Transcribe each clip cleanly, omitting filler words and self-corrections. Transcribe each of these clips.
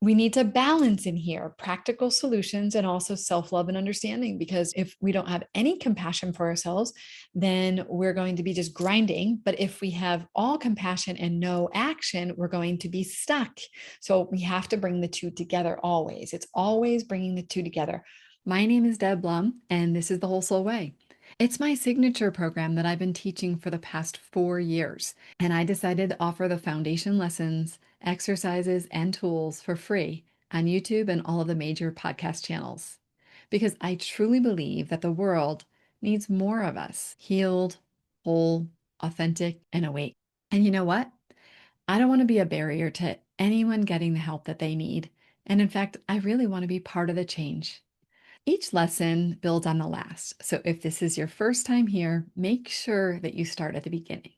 we need to balance in here practical solutions and also self-love and understanding, because if we don't have any compassion for ourselves, then we're going to be just grinding. But if we have all compassion and no action, we're going to be stuck. So we have to bring the two together always. It's always bringing the two together. My name is Deb Blum, and this is the Whole Soul Way. It's my signature program that I've been teaching for the past 4 years, and I decided to offer the foundation lessons, exercises, and tools for free on YouTube and all of the major podcast channels, because I truly believe that the world needs more of us healed, whole, authentic, and awake. And you know what? I don't want to be a barrier to anyone getting the help that they need. And in fact, I really want to be part of the change. Each lesson builds on the last. So if this is your first time here, make sure that you start at the beginning.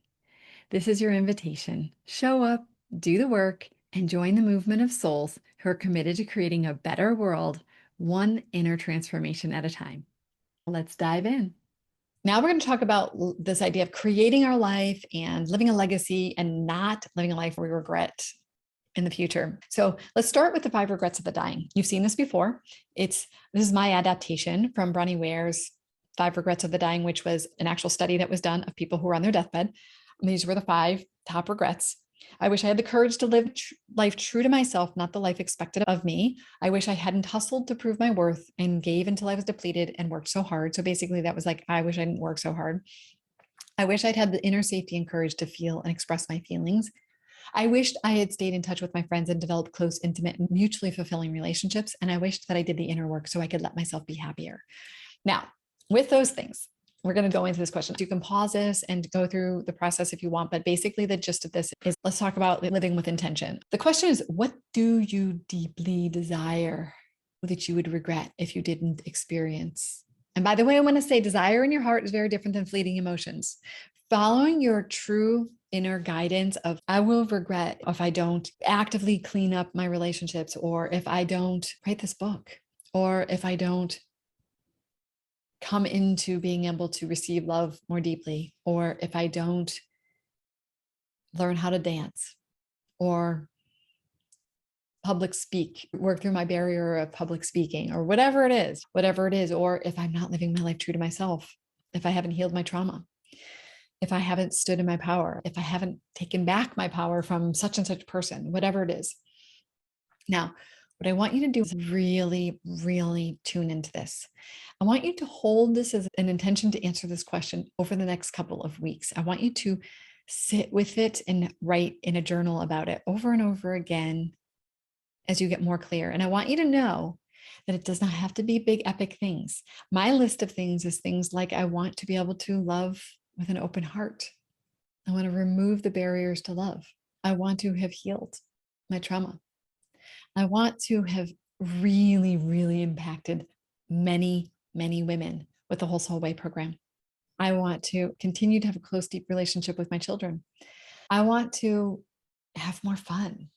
This is your invitation. Show up, do the work, and join the movement of souls who are committed to creating a better world, one inner transformation at a time. Let's dive in. Now we're going to talk about this idea of creating our life and living a legacy and not living a life we regret in the future. So let's start with the 5 regrets of the dying. You've seen this before. This is my adaptation from Bronnie Ware's 5 regrets of the dying, which was an actual study that was done of people who were on their deathbed. And these were the 5 top regrets. I wish I had the courage to live life true to myself, not the life expected of me. I wish I hadn't hustled to prove my worth and gave until I was depleted and worked so hard. So basically that was like, I wish I didn't work so hard. I wish I'd had the inner safety and courage to feel and express my feelings. I wished I had stayed in touch with my friends and developed close, intimate, and mutually fulfilling relationships. And I wished that I did the inner work so I could let myself be happier. Now, with those things, we're going to go into this question. You can pause this and go through the process if you want, but basically the gist of this is, let's talk about living with intention. The question is, what do you deeply desire that you would regret if you didn't experience? And by the way, I want to say desire in your heart is very different than fleeting emotions. Following your true inner guidance of, I will regret if I don't actively clean up my relationships, or if I don't write this book, or if I don't come into being able to receive love more deeply, or if I don't learn how to dance or public speak, work through my barrier of public speaking, or whatever it is, or if I'm not living my life true to myself, if I haven't healed my trauma, if I haven't stood in my power, if I haven't taken back my power from such and such person, whatever it is. Now, what I want you to do is really, really tune into this. I want you to hold this as an intention to answer this question over the next couple of weeks. I want you to sit with it and write in a journal about it over and over again as you get more clear. And I want you to know that it does not have to be big, epic things. My list of things is things like, I want to be able to love with an open heart. I want to remove the barriers to love. I want to have healed my trauma. I want to have really, really impacted many, many women with the Whole Soul Way program. I want to continue to have a close, deep relationship with my children. I want to have more fun.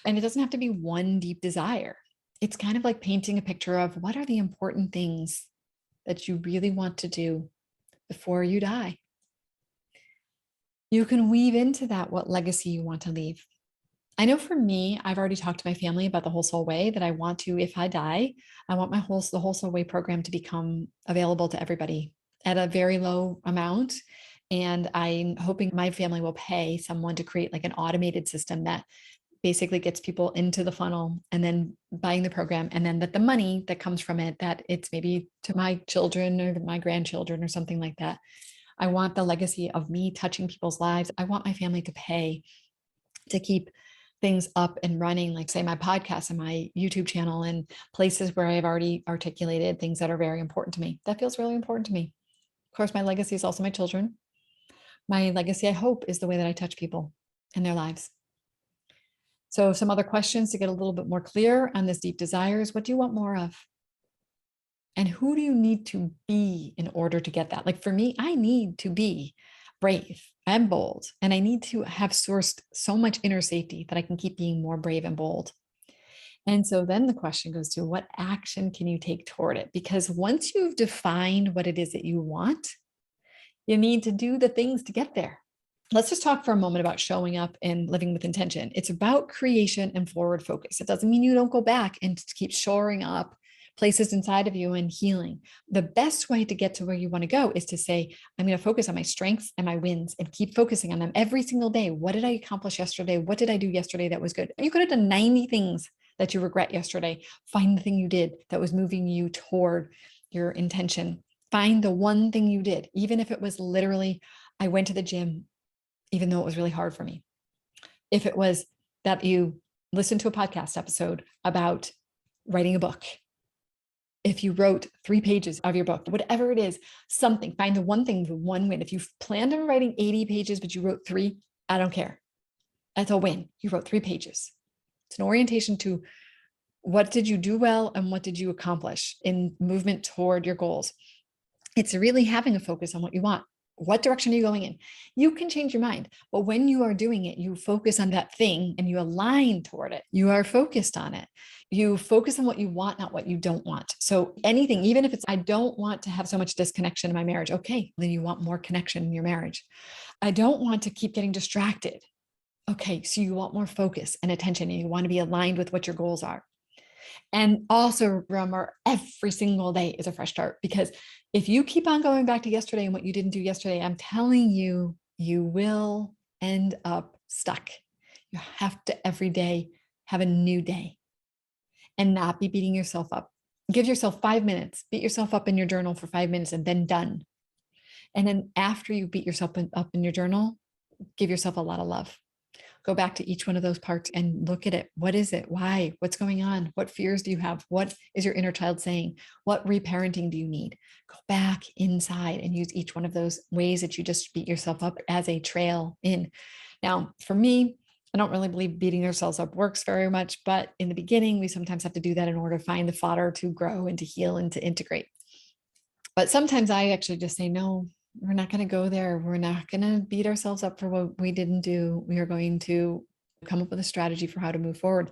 And it doesn't have to be one deep desire. It's kind of like painting a picture of what are the important things that you really want to do before you die. You can weave into that what legacy you want to leave. I know for me, I've already talked to my family about the Whole Soul Way, that I want to, if I die, I want the Whole Soul Way program to become available to everybody at a very low amount. And I'm hoping my family will pay someone to create like an automated system that basically gets people into the funnel and then buying the program. And then that the money that comes from it, that it's maybe to my children or my grandchildren or something like that. I want the legacy of me touching people's lives. I want my family to pay to keep things up and running, like say my podcast and my YouTube channel and places where I've already articulated things that are very important to me. That feels really important to me. Of course, my legacy is also my children. My legacy, I hope, is the way that I touch people in their lives. So some other questions to get a little bit more clear on this deep desires. What do you want more of? And who do you need to be in order to get that? Like for me, I need to be brave and bold, and I need to have sourced so much inner safety that I can keep being more brave and bold. And so then the question goes to, what action can you take toward it? Because once you've defined what it is that you want, you need to do the things to get there. Let's just talk for a moment about showing up and living with intention. It's about creation and forward focus. It doesn't mean you don't go back and keep shoring up places inside of you and healing. The best way to get to where you want to go is to say, I'm going to focus on my strengths and my wins and keep focusing on them every single day. What did I accomplish yesterday? What did I do yesterday that was good? You could have done 90 things that you regret yesterday. Find the thing you did that was moving you toward your intention. Find the one thing you did, even if it was literally, I went to the gym even though it was really hard for me. If it was that you listened to a podcast episode about writing a book, if you wrote 3 pages of your book, whatever it is, something, find the one thing, the one win. If you planned on writing 80 pages, but you wrote 3, I don't care. That's a win. You wrote 3 pages. It's an orientation to what did you do well and what did you accomplish in movement toward your goals. It's really having a focus on what you want. What direction are you going in? You can change your mind, but when you are doing it, you focus on that thing and you align toward it. You are focused on it. You focus on what you want, not what you don't want. So anything, even if it's, I don't want to have so much disconnection in my marriage. Okay, then you want more connection in your marriage. I don't want to keep getting distracted. Okay, so you want more focus and attention and you want to be aligned with what your goals are. And also remember, every single day is a fresh start, because if you keep on going back to yesterday and what you didn't do yesterday, I'm telling you, you will end up stuck. You have to every day have a new day and not be beating yourself up. Give yourself 5 minutes, beat yourself up in your journal for 5 minutes and then done. And then after you beat yourself up in your journal, give yourself a lot of love. Go back to each one of those parts and look at it. What is it? Why? What's going on? What fears do you have? What is your inner child saying? What reparenting do you need? Go back inside and use each one of those ways that you just beat yourself up as a trail in. Now, for me, I don't really believe beating ourselves up works very much, but in the beginning, we sometimes have to do that in order to find the fodder to grow and to heal and to integrate. But sometimes I actually just say, no, we're not going to go there. We're not going to beat ourselves up for what we didn't do. We are going to come up with a strategy for how to move forward.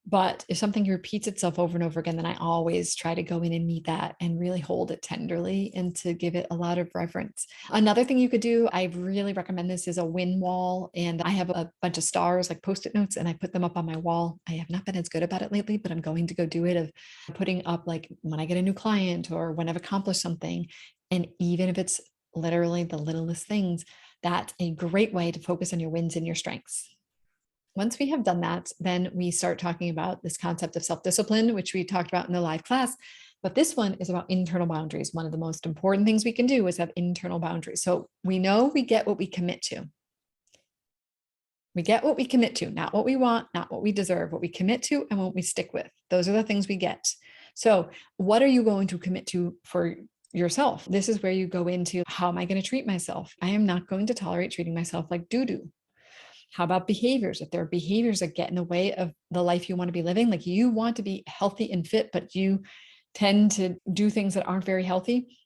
But if something repeats itself over and over again, then I always try to go in and meet that and really hold it tenderly and to give it a lot of reverence. Another thing you could do, I really recommend this, is a win wall. And I have a bunch of stars, like Post-it notes, and I put them up on my wall. I have not been as good about it lately, but I'm going to go do it, of putting up like when I get a new client or when I've accomplished something. And even if it's literally the littlest things, that's a great way to focus on your wins and your strengths. Once we have done that, then we start talking about this concept of self-discipline, which we talked about in the live class. But this one is about internal boundaries. One of the most important things we can do is have internal boundaries. So we know we get what we commit to. We get what we commit to, not what we want, not what we deserve, what we commit to and what we stick with. Those are the things we get. So what are you going to commit to for yourself? This is where you go into, how am I going to treat myself? I am not going to tolerate treating myself like doo-doo. How about behaviors? If there are behaviors that get in the way of the life you want to be living, like you want to be healthy and fit, but you tend to do things that aren't very healthy,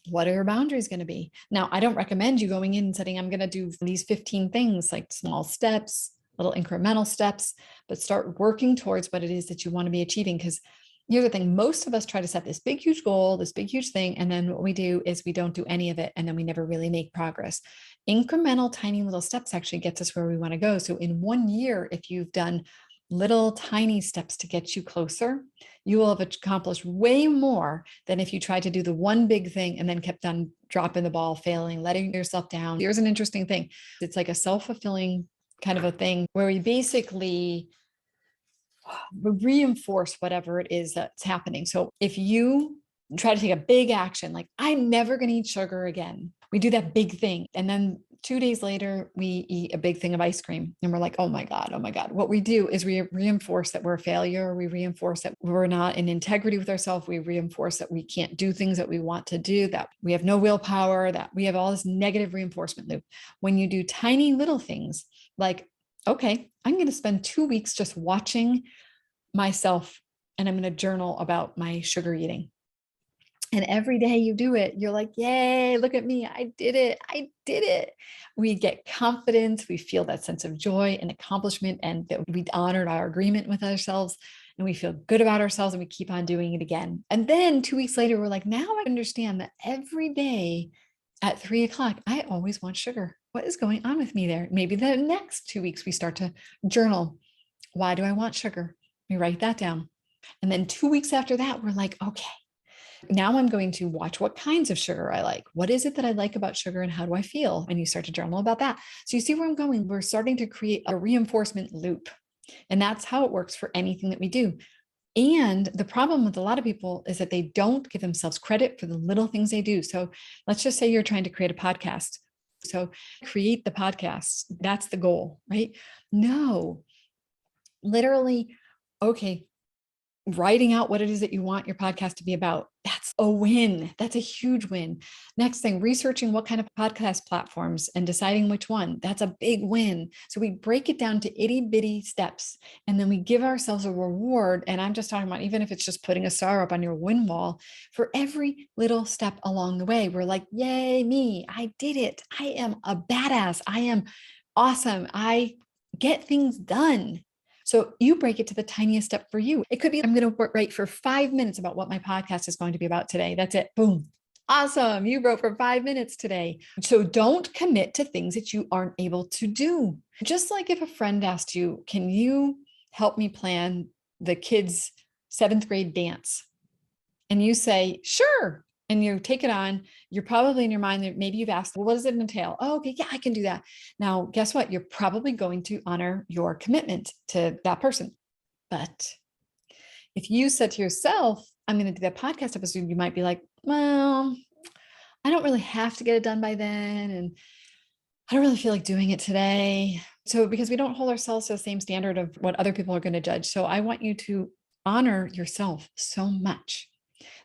what are your boundaries going to be? Now, I don't recommend you going in and saying, I'm going to do these 15 things, like small steps, little incremental steps, but start working towards what it is that you want to be achieving. Because here's the thing, most of us try to set this big, huge goal, this big, huge thing. And then what we do is we don't do any of it. And then we never really make progress. Incremental, tiny little steps actually gets us where we want to go. So in 1 year, if you've done little tiny steps to get you closer, you will have accomplished way more than if you tried to do the one big thing and then kept on dropping the ball, failing, letting yourself down. Here's an interesting thing. It's like a self-fulfilling kind of a thing where we basically reinforce whatever it is that's happening. So if you try to take a big action, like I'm never going to eat sugar again, we do that big thing. And then 2 days later, we eat a big thing of ice cream and we're like, oh my God, oh my God. What we do is we reinforce that we're a failure. We reinforce that we're not in integrity with ourselves. We reinforce that we can't do things that we want to do, that we have no willpower, that we have all this negative reinforcement loop. When you do tiny little things like, okay, I'm going to spend 2 weeks just watching myself and I'm going to journal about my sugar eating. And every day you do it, you're like, yay, look at me. I did it. I did it. We get confidence. We feel that sense of joy and accomplishment, and that we honored our agreement with ourselves, and we feel good about ourselves, and we keep on doing it again. And then 2 weeks later, we're like, now I understand that every day at 3 o'clock, I always want sugar. what is going on with me there? Maybe the next 2 weeks we start to journal. Why do I want sugar? We write that down. And then 2 weeks after that, we're like, okay, now I'm going to watch what kinds of sugar I like. What is it that I like about sugar and how do I feel? And you start to journal about that. So you see where I'm going. We're starting to create a reinforcement loop. And that's how it works for anything that we do. And the problem with a lot of people is that they don't give themselves credit for the little things they do. So let's just say you're trying to create a podcast. So create the podcast. That's the goal, right? No, literally, okay, writing out what it is that you want your podcast to be about. That's a win. That's a huge win. Next thing, researching what kind of podcast platforms and deciding which one. That's a big win. So we break it down to itty bitty steps and then we give ourselves a reward. And I'm just talking about, even if it's just putting a star up on your win wall for every little step along the way, we're like, yay, me, I did it. I am a badass. I am awesome. I get things done. So you break it to the tiniest step for you. It could be, I'm going to write for 5 minutes about what my podcast is going to be about today. That's it. Boom. Awesome. You wrote for 5 minutes today. So don't commit to things that you aren't able to do. Just like if a friend asked you, can you help me plan the kids' 7th grade dance? And you say, sure. And you take it on, you're probably in your mind that maybe you've asked, well, what does it entail? Oh, okay, yeah, I can do that. Now, guess what? You're probably going to honor your commitment to that person. But if you said to yourself, I'm going to do that podcast episode, you might be like, well, I don't really have to get it done by then. And I don't really feel like doing it today. So, because we don't hold ourselves to the same standard of what other people are going to judge. So, I want you to honor yourself so much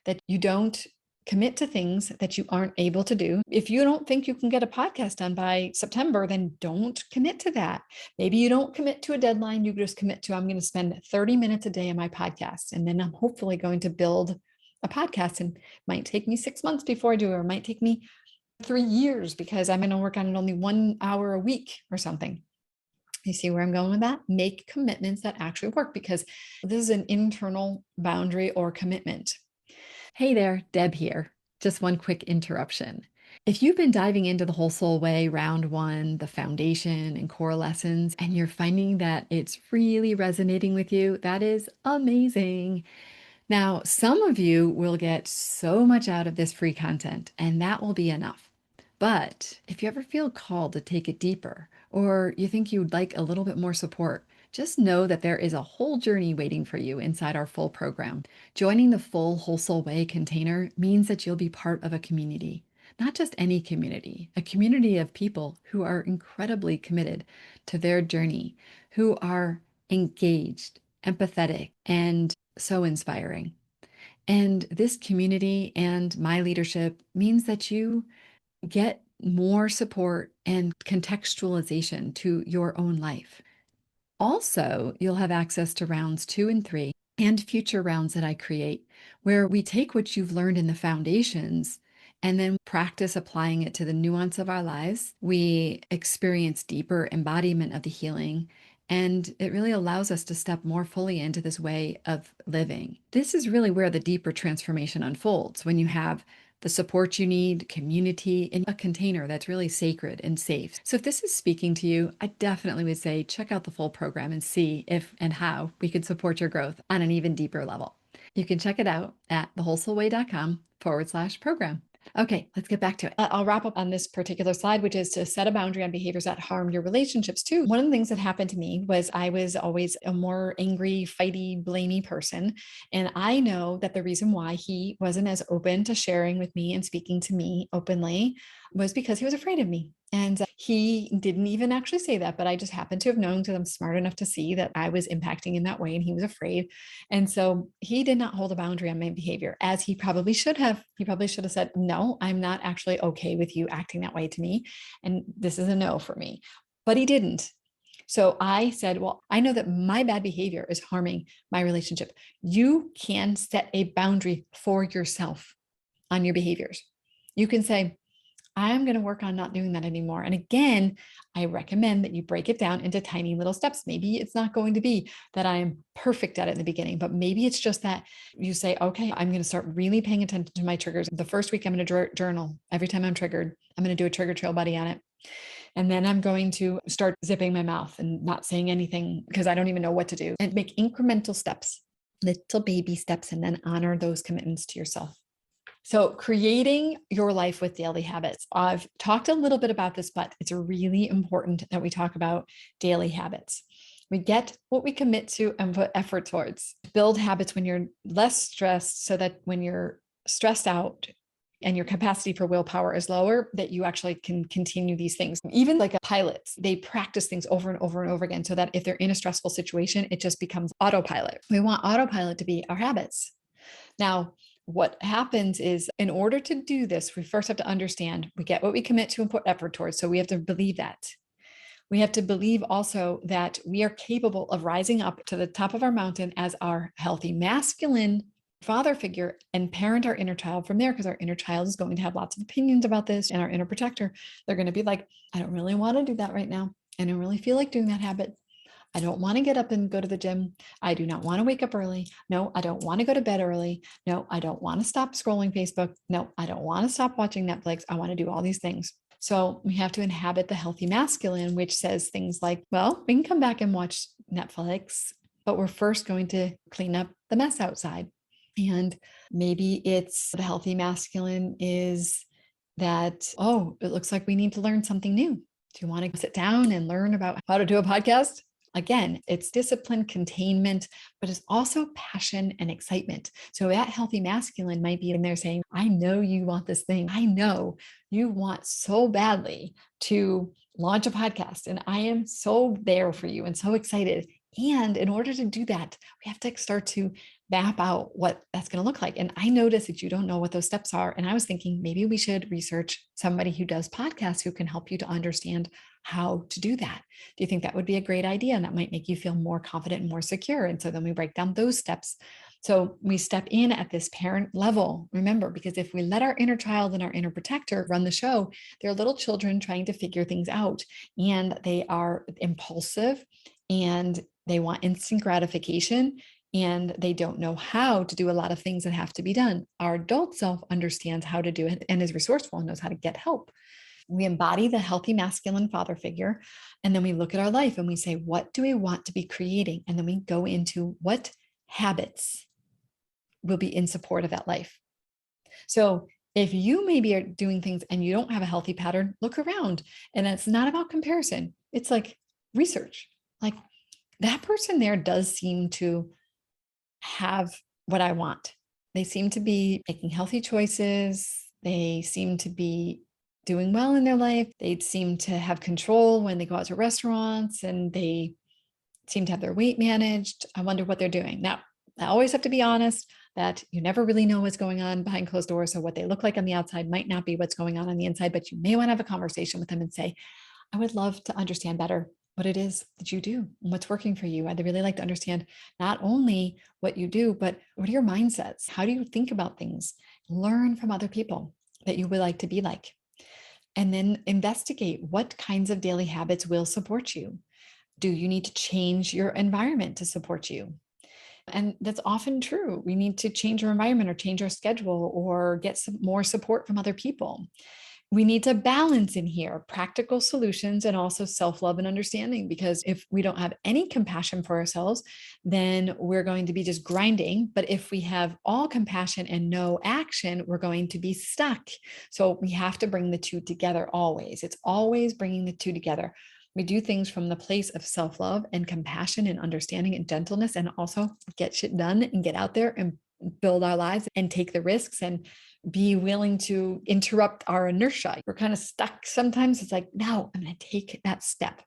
that you don't commit to things that you aren't able to do. If you don't think you can get a podcast done by September, then don't commit to that. Maybe you don't commit to a deadline. You just commit to, I'm going to spend 30 minutes a day on my podcast. And then I'm hopefully going to build a podcast, and it might take me 6 months before I do it, or it might take me 3 years because I'm going to work on it only 1 hour a week or something. You see where I'm going with that? Make commitments that actually work, because this is an internal boundary or commitment. Hey there, Deb here. Just one quick interruption. If you've been diving into the Whole Soul Way round one, the foundation and core lessons, and you're finding that it's really resonating with you, that is amazing. Now, some of you will get so much out of this free content, and that will be enough. But if you ever feel called to take it deeper, or you think you'd like a little bit more support, just know that there is a whole journey waiting for you inside our full program. Joining the full Whole Soul Way container means that you'll be part of a community, not just any community, a community of people who are incredibly committed to their journey, who are engaged, empathetic, and so inspiring. And this community and my leadership means that you get more support and contextualization to your own life. Also, you'll have access to rounds 2 and 3 and future rounds that I create, where we take what you've learned in the foundations and then practice applying it to the nuance of our lives. We experience deeper embodiment of the healing, and it really allows us to step more fully into this way of living. This is really where the deeper transformation unfolds, when you have the support you need, community, in a container that's really sacred and safe. So if this is speaking to you, I definitely would say check out the full program and see if and how we could support your growth on an even deeper level. You can check it out at thewholesoulway.com/program. Okay, let's get back to it. I'll wrap up on this particular slide, which is to set a boundary on behaviors that harm your relationships too. One of the things that happened to me was I was always a more angry, fighty, blamey person. And I know that the reason why he wasn't as open to sharing with me and speaking to me openly was because he was afraid of me. And he didn't even actually say that, but I just happened to have known, because I'm smart enough to see that I was impacting in that way, and he was afraid. And so he did not hold a boundary on my behavior, as he probably should have. He probably should have said, no, I'm not actually okay with you acting that way to me. And this is a no for me. But he didn't. So I said, well, I know that my bad behavior is harming my relationship. You can set a boundary for yourself on your behaviors. You can say, I'm going to work on not doing that anymore. And again, I recommend that you break it down into tiny little steps. Maybe it's not going to be that I'm perfect at it in the beginning, but maybe it's just that you say, okay, I'm going to start really paying attention to my triggers. The first week, I'm going to journal every time I'm triggered. I'm going to do a trigger trail buddy on it. And then I'm going to start zipping my mouth and not saying anything because I don't even know what to do, and make incremental steps, little baby steps, and then honor those commitments to yourself. So creating your life with daily habits. I've talked a little bit about this, but it's really important that we talk about daily habits. We get what we commit to and put effort towards. Build habits when you're less stressed, so that when you're stressed out and your capacity for willpower is lower, that you actually can continue these things. Even like a pilot, they practice things over and over and over again, so that if they're in a stressful situation, it just becomes autopilot. We want autopilot to be our habits. Now, what happens is, in order to do this, we first have to understand we get what we commit to and put effort towards. So we have to believe that. We have to believe also that we are capable of rising up to the top of our mountain as our healthy masculine father figure and parent our inner child from there, because our inner child is going to have lots of opinions about this, and our inner protector, they're going to be like, I don't really want to do that right now. I don't really feel like doing that habit. I don't want to get up and go to the gym. I do not want to wake up early. No, I don't want to go to bed early. No, I don't want to stop scrolling Facebook. No, I don't want to stop watching Netflix. I want to do all these things. So we have to inhabit the healthy masculine, which says things like, well, we can come back and watch Netflix, but we're first going to clean up the mess outside. And maybe it's the healthy masculine is that, oh, it looks like we need to learn something new. Do you want to sit down and learn about how to do a podcast? Again, it's discipline, containment, but it's also passion and excitement. So that healthy masculine might be in there saying, I know you want this thing. I know you want so badly to launch a podcast, and I am so there for you and so excited. And in order to do that, we have to start to map out what that's going to look like. And I noticed that you don't know what those steps are. And I was thinking maybe we should research somebody who does podcasts who can help you to understand how to do that. Do you think that would be a great idea? And that might make you feel more confident and more secure. And so then we break down those steps. So we step in at this parent level, remember, because if we let our inner child and our inner protector run the show, they're little children trying to figure things out, and they are impulsive, and they want instant gratification, and they don't know how to do a lot of things that have to be done. Our adult self understands how to do it and is resourceful and knows how to get help. We embody the healthy masculine father figure, and then we look at our life and we say, what do we want to be creating? And then we go into what habits will be in support of that life. So if you maybe are doing things and you don't have a healthy pattern, look around. And it's not about comparison. It's like research. Like, that person there does seem to have what I want. They seem to be making healthy choices. They seem to be doing well in their life. They seem to have control when they go out to restaurants, and they seem to have their weight managed. I wonder what they're doing. Now, I always have to be honest that you never really know what's going on behind closed doors. So what they look like on the outside might not be what's going on the inside, but you may want to have a conversation with them and say, I would love to understand better what it is that you do and what's working for you. I'd really like to understand not only what you do, but what are your mindsets? How do you think about things? Learn from other people that you would like to be like. And then investigate what kinds of daily habits will support you. Do you need to change your environment to support you? And that's often true. We need to change our environment or change our schedule or get some more support from other people. We need to balance in here practical solutions and also self-love and understanding, because if we don't have any compassion for ourselves, then we're going to be just grinding. But if we have all compassion and no action, we're going to be stuck. So we have to bring the two together always. It's always bringing the two together. We do things from the place of self-love and compassion and understanding and gentleness, and also get shit done and get out there and build our lives and take the risks and be willing to interrupt our inertia. We're kind of stuck sometimes. It's like, no, I'm going to take that step.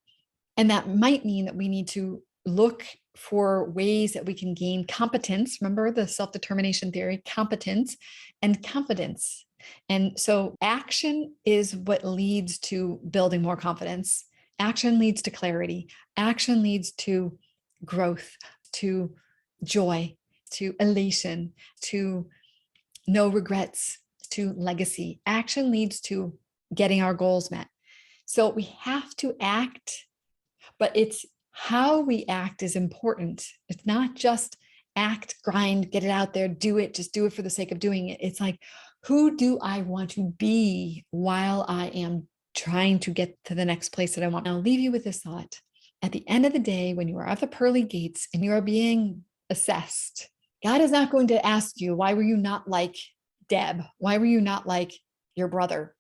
And that might mean that we need to look for ways that we can gain competence. Remember the self-determination theory, competence and confidence. And so action is what leads to building more confidence. Action leads to clarity. Action leads to growth, to joy, to elation, to no regrets, to legacy. Action leads to getting our goals met. So we have to act, but it's how we act is important. It's not just act, grind, get it out there, do it, just do it for the sake of doing it. It's like, who do I want to be while I am trying to get to the next place that I want. I'll leave you with this thought. At the end of the day, when you are at the pearly gates and you are being assessed, God is not going to ask you, why were you not like Deb? Why were you not like your brother?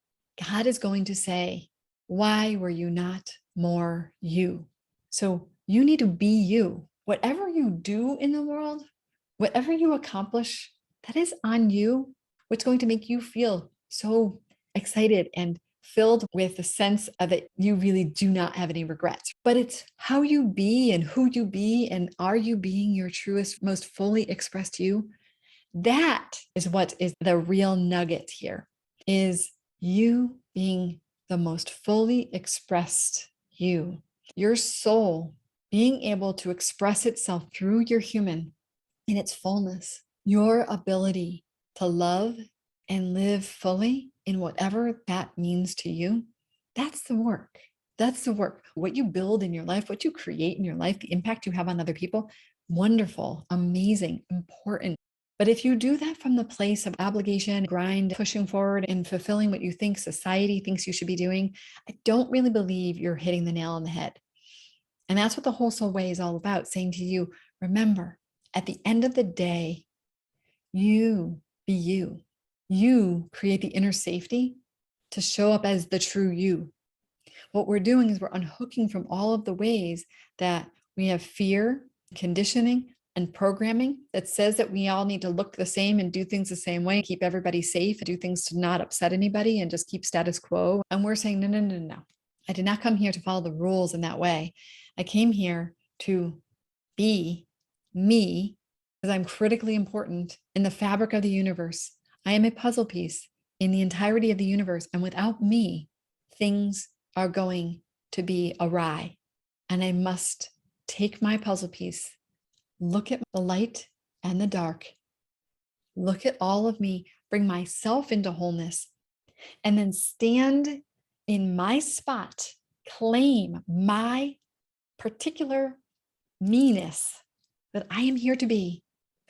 God is going to say, why were you not more you? So you need to be you. Whatever you do in the world, whatever you accomplish, that is on you. What's going to make you feel so excited and filled with the sense of that you really do not have any regrets. But it's how you be and who you be, and are you being your truest, most fully expressed you? That is what is the real nugget here, is you being the most fully expressed you, your soul being able to express itself through your human in its fullness, your ability to love and live fully in whatever that means to you. That's the work. That's the work. What you build in your life, what you create in your life, the impact you have on other people, wonderful, amazing, important. But if you do that from the place of obligation, grind, pushing forward and fulfilling what you think society thinks you should be doing, I don't really believe you're hitting the nail on the head. And that's what the Whole Soul Way is all about, saying to you, remember, at the end of the day, you be you. You create the inner safety to show up as the true you. What we're doing is we're unhooking from all of the ways that we have fear, conditioning, and programming that says that we all need to look the same and do things the same way, keep everybody safe, do things to not upset anybody, and just keep status quo. And we're saying, no, no, no, no. I did not come here to follow the rules in that way. I came here to be me, because I'm critically important in the fabric of the universe. I am a puzzle piece in the entirety of the universe. And without me, things are going to be awry. And I must take my puzzle piece, look at the light and the dark, look at all of me, bring myself into wholeness, and then stand in my spot, claim my particular me-ness that I am here to be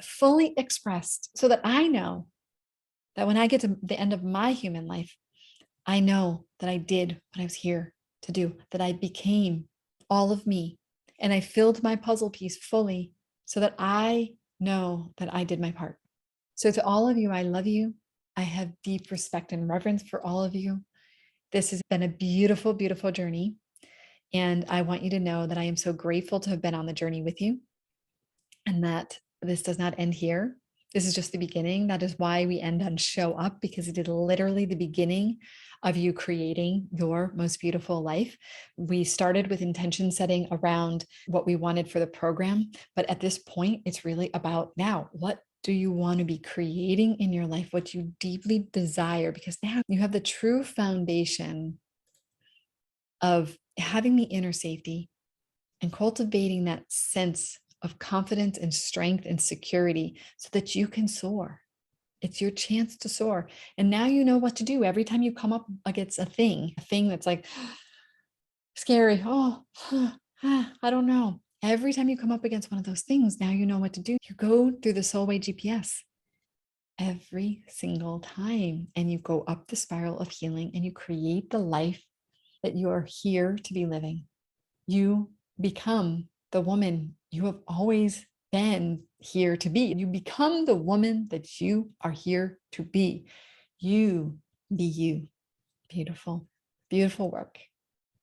fully expressed, so that I know that when I get to the end of my human life, I know that I did what I was here to do, that I became all of me and I filled my puzzle piece fully, so that I know that I did my part. So to all of you, I love you. I have deep respect and reverence for all of you. This has been a beautiful, beautiful journey. And I want you to know that I am so grateful to have been on the journey with you, and that this does not end here. This is just the beginning. That is why we end on show up, because it is literally the beginning of you creating your most beautiful life. We started with intention setting around what we wanted for the program, but at this point, it's really about now, what do you want to be creating in your life, what you deeply desire? Because now you have the true foundation of having the inner safety and cultivating that sense of confidence and strength and security, so that you can soar. It's your chance to soar. And now you know what to do every time you come up against a thing that's like scary. Oh, I don't know. Every time you come up against one of those things, now you know what to do. You go through the Soul Way GPS every single time, and you go up the spiral of healing, and you create the life that you are here to be living. You become the woman you have always been here to be. You become the woman that you are here to be. You be you. Beautiful, beautiful work.